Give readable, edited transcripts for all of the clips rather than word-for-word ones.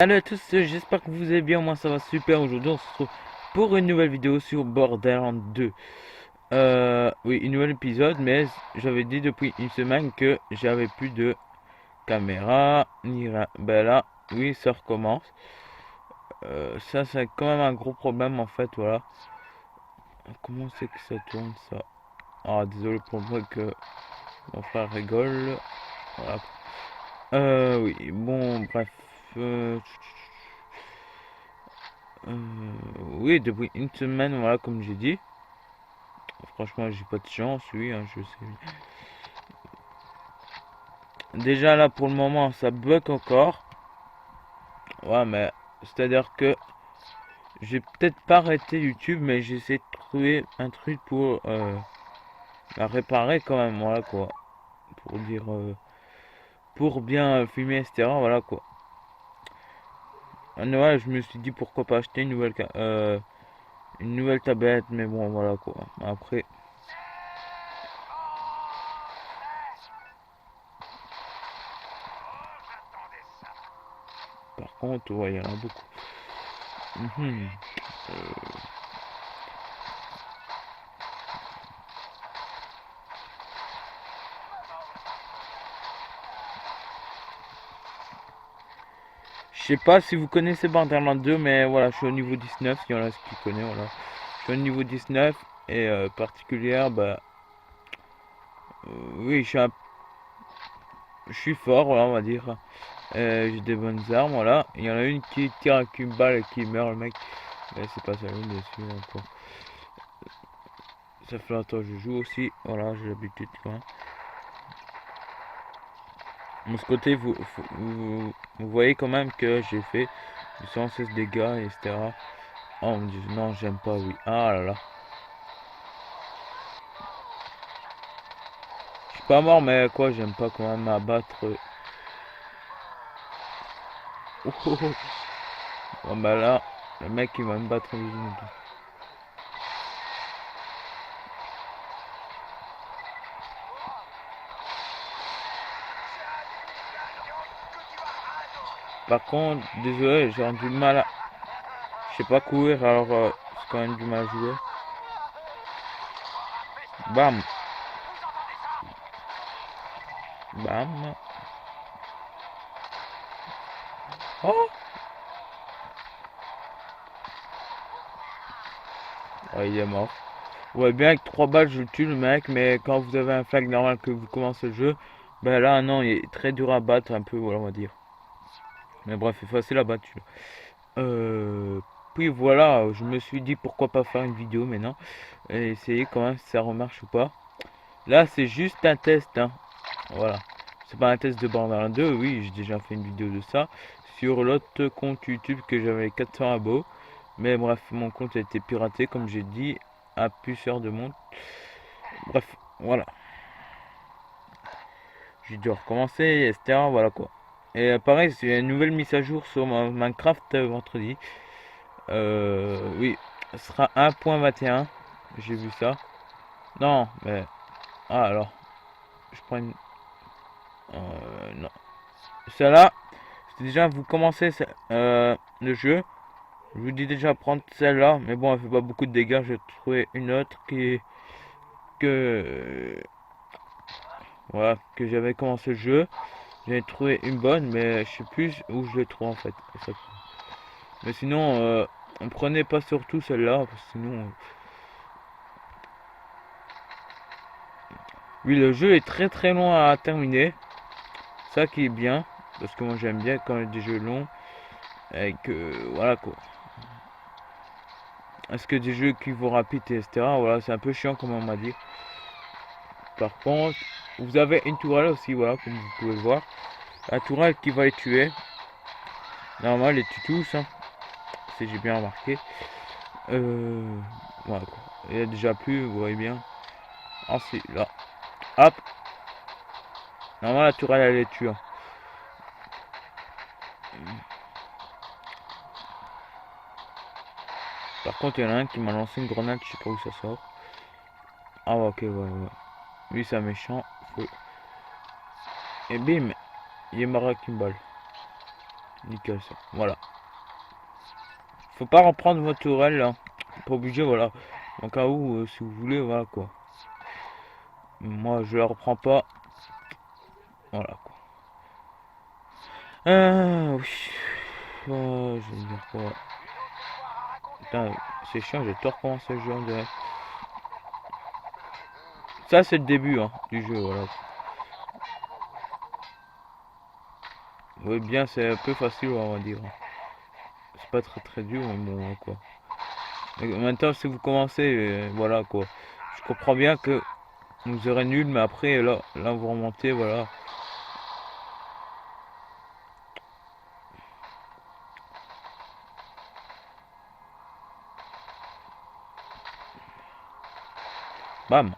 Salut à tous, j'espère que vous allez bien, moi ça va super. Aujourd'hui on se retrouve pour une nouvelle vidéo sur Borderlands 2. Oui, une nouvel épisode, mais j'avais dit depuis une semaine que j'avais plus de caméra, ben là, oui ça recommence. Ça c'est quand même un gros problème en fait, voilà. Comment c'est que ça tourne ça? Ah désolé pour moi que mon frère rigole. Voilà. Oui, bon bref. Euh, oui, depuis une semaine, voilà, comme j'ai dit. Franchement, j'ai pas de chance, oui, hein, je sais. Déjà là, pour le moment, ça bug encore. Ouais, mais c'est-à-dire que j'ai peut-être pas arrêté YouTube, mais j'essaie de trouver un truc pour la réparer quand même, voilà quoi. Pour dire, pour bien filmer, etc. Voilà quoi. Ouais, je me suis dit pourquoi pas acheter une nouvelle tablette, mais bon, voilà quoi. Après, par contre, ouais, il y en a beaucoup. Mhm. Je sais pas si vous connaissez Borderlands 2, mais voilà, je suis au niveau 19, il y en a qui connaissent, voilà. Je suis au niveau 19 et particulière, bah oui, je suis fort, voilà, on va dire. J'ai des bonnes armes, voilà. Il y en a une qui tire avec une balle et qui meurt, le mec. Mais c'est pas ça, bien sûr, encore. Ça fait longtemps que je joue aussi, voilà, j'ai l'habitude, quoi. De ce côté, vous voyez quand même que j'ai fait du 116 dégâts, etc. Oh mon dieu, non, j'aime pas, oui. Ah là là. Je suis pas mort, mais quoi, j'aime pas quand même abattre. Oh, oh, oh. Bon, bah là, le mec il va me battre en 10 minutes. Par contre, désolé, j'ai du mal à. Je sais pas courir, alors c'est quand même du mal à jouer. Bam, bam. Oh, oh, il est mort. Ouais, bien avec 3 balles, je tue le mec, mais quand vous avez un flag normal que vous commencez le jeu, ben là, non, il est très dur à battre, un peu, voilà, on va dire. Mais bref, c'est facile à battre. Euh, Puis voilà, je me suis dit pourquoi pas faire une vidéo maintenant et essayer quand même si ça remarche ou pas. Là, c'est juste un test, hein. Voilà. C'est pas un test de Borderlands 2, oui, j'ai déjà fait une vidéo de ça sur l'autre compte YouTube que j'avais 400 abos. Mais bref, mon compte a été piraté, comme j'ai dit, à plusieurs de monde. Bref, voilà. J'ai dû recommencer, etc. Voilà quoi. Et pareil, c'est une nouvelle mise à jour sur Minecraft vendredi. Oui, ce sera 1.21. J'ai vu ça. Non, mais. Ah, alors. Je prends une. Non. Celle-là, c'est déjà, vous commencez le jeu. Je vous dis déjà prendre celle-là. Mais bon, elle fait pas beaucoup de dégâts. J'ai trouvé une autre qui. Que. Voilà, que j'avais commencé le jeu. J'ai trouvé une bonne, mais je sais plus où je l'ai trouvé en fait. Mais sinon, on prenait pas surtout celle-là. Parce que sinon. Oui, le jeu est très très long à terminer. Ça qui est bien, parce que moi j'aime bien quand il y a des jeux longs, et que voilà quoi. Est-ce que des jeux qui vont rapide, etc. Voilà, c'est un peu chiant comme on m'a dit. Par contre, vous avez une tourelle aussi, voilà, comme vous pouvez le voir. La tourelle qui va les tuer. Normalement, les tue tous, hein, si j'ai bien remarqué. Voilà quoi. Il y a déjà plus, vous voyez bien. Ensuite, là, hop. Normalement, la tourelle elle les tue, hein. Par contre, il y en a un qui m'a lancé une grenade, je sais pas où ça sort. Ah, ouais, ok, ouais, ouais. Lui, c'est un méchant. Et bim, il est mort avec une balle. nickel ça. Voilà. Faut pas reprendre votre tourelle là. Pas obligé, voilà. En cas où, si vous voulez, voilà quoi. Moi, je la reprends pas. Voilà quoi. Oui. Je vais dire quoi. Putain, c'est chiant, j'ai tout recommencé le jeu en direct. Ça, c'est le début hein, du jeu, voilà. Oui, bien, c'est un peu facile, on va dire. C'est pas très très dur, mais bon, quoi. Et maintenant, si vous commencez, voilà quoi. Je comprends bien que vous serez nul, mais après, là, vous remontez, voilà. Bam.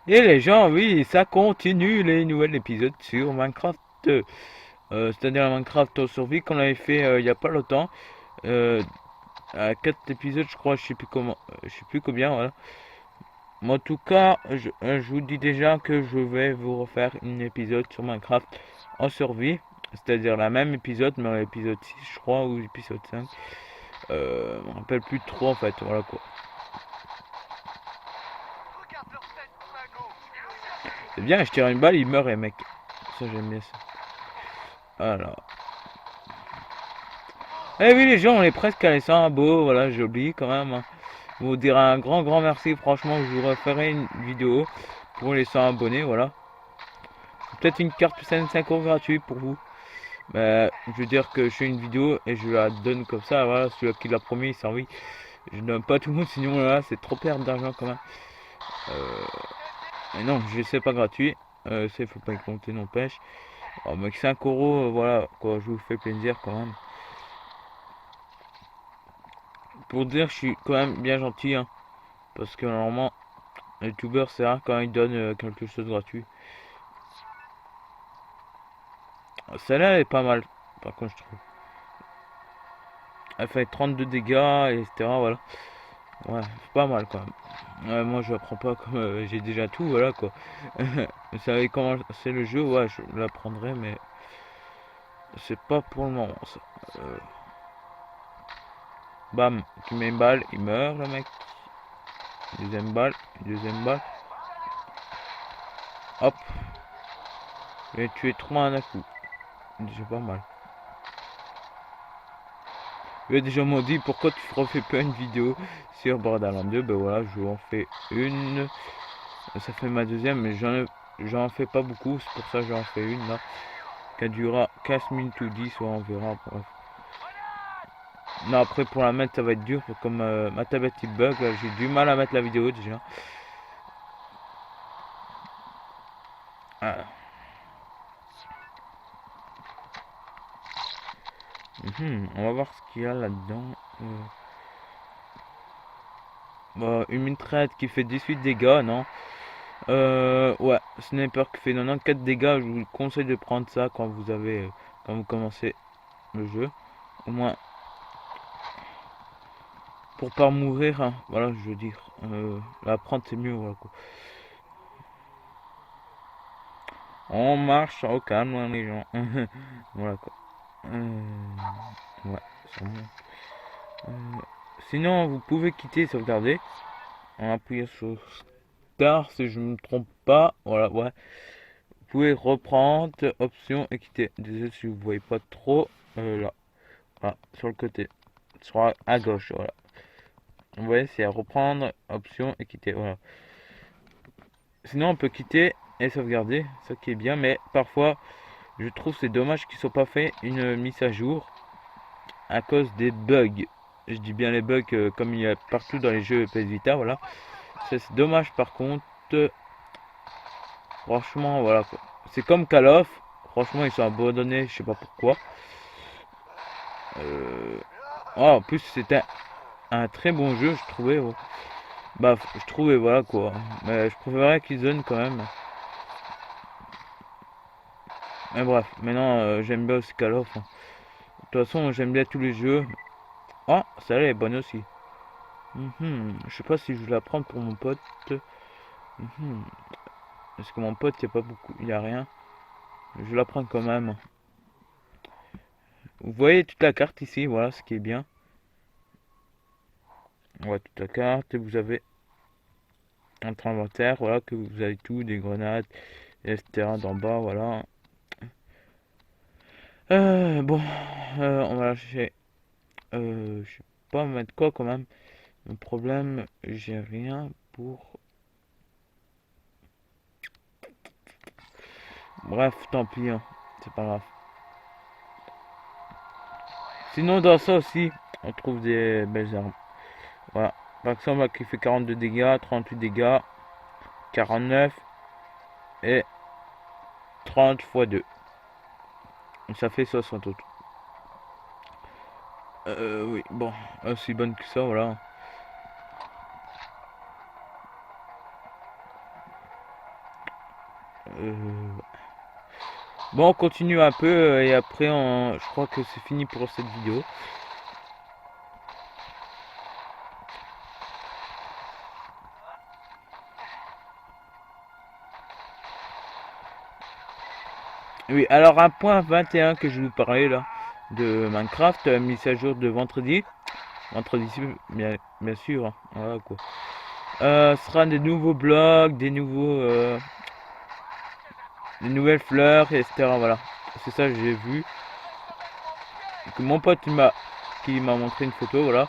Et les gens, oui, ça continue les nouveaux épisodes sur Minecraft. C'est-à-dire la Minecraft survie qu'on avait fait il y a pas longtemps. Euh, à 4 épisodes, je crois, je sais plus comment, je sais plus combien, voilà. Mais en tout cas, je vous dis déjà que je vais vous refaire un épisode sur Minecraft en survie. C'est-à-dire la même épisode, mais l'épisode 6, je crois, ou l'épisode 5. Je me rappelle plus trop en fait, voilà quoi. C'est bien, je tire une balle, il meurt, les mecs. Ça, j'aime bien ça. Voilà. Eh oui, les gens, on est presque à les 100 abos, voilà, j'ai oublié quand même. Hein. Vous dire un grand merci, franchement, je vous referai une vidéo pour les 100 abonnés, voilà. Peut-être une carte 5 € gratuite pour vous. Mais je veux dire que je fais une vidéo et je la donne comme ça, voilà, celui qui l'a promis, ça oui. Je donne pas tout le monde, sinon là, c'est trop perdre d'argent quand même. Mais non, je sais pas gratuit. Ça, il faut pas y compter, n'empêche. Oh, mec, 5 €, voilà, quoi, je vous fais plaisir quand même. Pour dire, je suis quand même bien gentil, hein, parce que normalement, les youtubeurs, c'est rare quand ils donnent quelque chose de gratuit. Celle-là, elle est pas mal, par contre, je trouve. Elle fait 32 dégâts, etc. Voilà. Ouais, c'est pas mal quand même. Ouais, moi, je la prends pas comme j'ai déjà tout, voilà quoi. Vous savez comment c'est le jeu, ouais, je la prendrai, mais c'est pas pour le moment, ça. Bam, tu mets une balle, il meurt, le mec. Deuxième balle. Hop, j'ai tué 3 en un coup. Déjà pas mal. Il déjà m'ont dit pourquoi tu refais pas une vidéo sur Borderlands 2. Ben voilà, je vous en fais une. Ça fait ma deuxième, mais j'en fais pas beaucoup. C'est pour ça que j'en fais une là. Qui durera 15 minutes ou 10, soit on verra. Bref. Non, après pour la mettre, ça va être dur. Comme ma tablette il bug, j'ai du mal à mettre la vidéo déjà. Ah. On va voir ce qu'il y a là-dedans. Bah, une mitraillette qui fait 18 dégâts, non. Ouais, Sniper qui fait 94 dégâts, je vous conseille de prendre ça quand vous avez, quand vous commencez le jeu. Au moins, pour pas mourir, hein, voilà, je veux dire. La prendre c'est mieux, voilà quoi. On marche au calme, hein, les gens. Voilà quoi. Ouais, c'est bon. Sinon, vous pouvez quitter et sauvegarder en appuyant sur Start si je ne me trompe pas. Voilà, ouais. Vous pouvez reprendre, option et quitter. Désolé si vous voyez pas trop. Là, voilà, sur le côté. Sur à gauche, voilà. Vous voyez, c'est à reprendre, option et quitter. Voilà. Sinon, on peut quitter et sauvegarder, ce qui est bien, mais parfois, je trouve c'est dommage qu'ils ne soient pas fait une mise à jour à cause des bugs. Je dis bien les bugs comme il y a partout dans les jeux PS Vita, voilà. C'est dommage par contre. Franchement, voilà quoi. C'est comme Call of. Franchement, ils sont abandonnés, je sais pas pourquoi. Oh, en plus, c'était un très bon jeu, je trouvais. Ouais. Bah, je trouvais, voilà quoi. Mais je préférerais qu'ils donnent quand même. Mais bref, maintenant, j'aime bien aussi Call of. Hein. De toute façon, j'aime bien tous les jeux. Ah, celle-là est bonne aussi. Je sais pas si je vais la prendre pour mon pote. Parce que mon pote, il n'y a pas beaucoup, il n'y a rien. Je vais la prendre quand même. Vous voyez toute la carte ici, voilà ce qui est bien. Voilà toute la carte, et vous avez un inventaire, voilà que vous avez tout, des grenades, etc. d'en bas, voilà. Bon, on va lâcher. Je sais pas mettre quoi quand même. Le problème, j'ai rien pour. Bref, tant pis, hein. C'est pas grave. Sinon, dans ça aussi, on trouve des belles armes. Voilà. Par exemple, là, qui fait 42 dégâts, 38 dégâts, 49 et 30 x 2. Ça fait 60 autres. Oui, bon, aussi bonne que ça, voilà. Euh, Bon, on continue un peu et après, je crois que c'est fini pour cette vidéo. Oui, alors un point 21 que je vous parlais là de Minecraft, mise à jour de vendredi. Vendredi, bien sûr, hein, voilà quoi. Sera des nouveaux blocs, des nouvelles fleurs, etc. Voilà, c'est ça que j'ai vu. Que mon pote qui m'a montré une photo, voilà.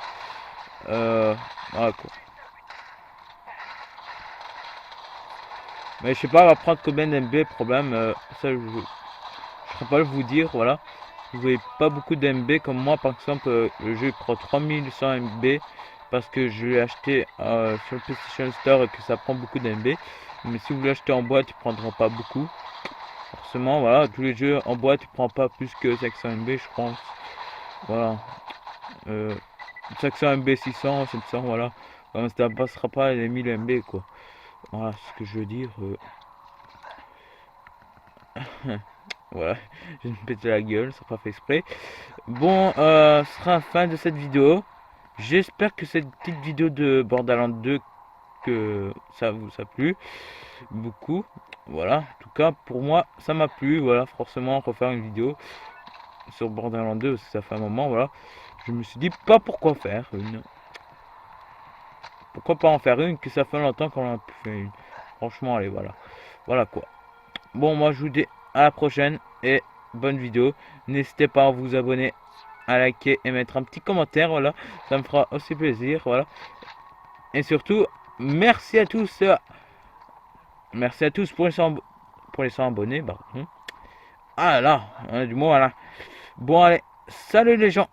Voilà quoi. Mais je sais pas, on va prendre combien d'MB, problème. Ça, je ne saurais pas vous dire, voilà. Vous voyez pas beaucoup d'MB comme moi, par exemple, le jeu prend 3100 MB parce que je l'ai acheté sur le PlayStation Store et que ça prend beaucoup d'MB. Mais si vous l'achetez en boîte, il prendra pas beaucoup. Forcément, voilà, tous les jeux en boîte, il prend pas plus que 500 MB, je pense. Voilà. Euh, 500 MB, 600, 700, voilà. Ça ne passera pas les 1000 MB, quoi. Voilà ce que je veux dire. Voilà, je vais me péter la gueule, ça n'a pas fait exprès. Bon, ce sera la fin de cette vidéo. J'espère que cette petite vidéo de Borderlands 2, que ça vous a plu beaucoup. Voilà, en tout cas pour moi ça m'a plu. Voilà, forcément refaire une vidéo sur Borderlands 2 parce que ça fait un moment. Voilà, je me suis dit pas pourquoi faire une. Pourquoi pas en faire une que ça fait longtemps qu'on a pu faire une. Franchement, allez, voilà. Voilà quoi. Bon, moi je vous dis à la prochaine et bonne vidéo. N'hésitez pas à vous abonner, à liker et mettre un petit commentaire, voilà, ça me fera aussi plaisir, voilà. Et surtout, merci à tous pour les 100 abonnés, bah. Ah là, du moins voilà. Bon allez, salut les gens.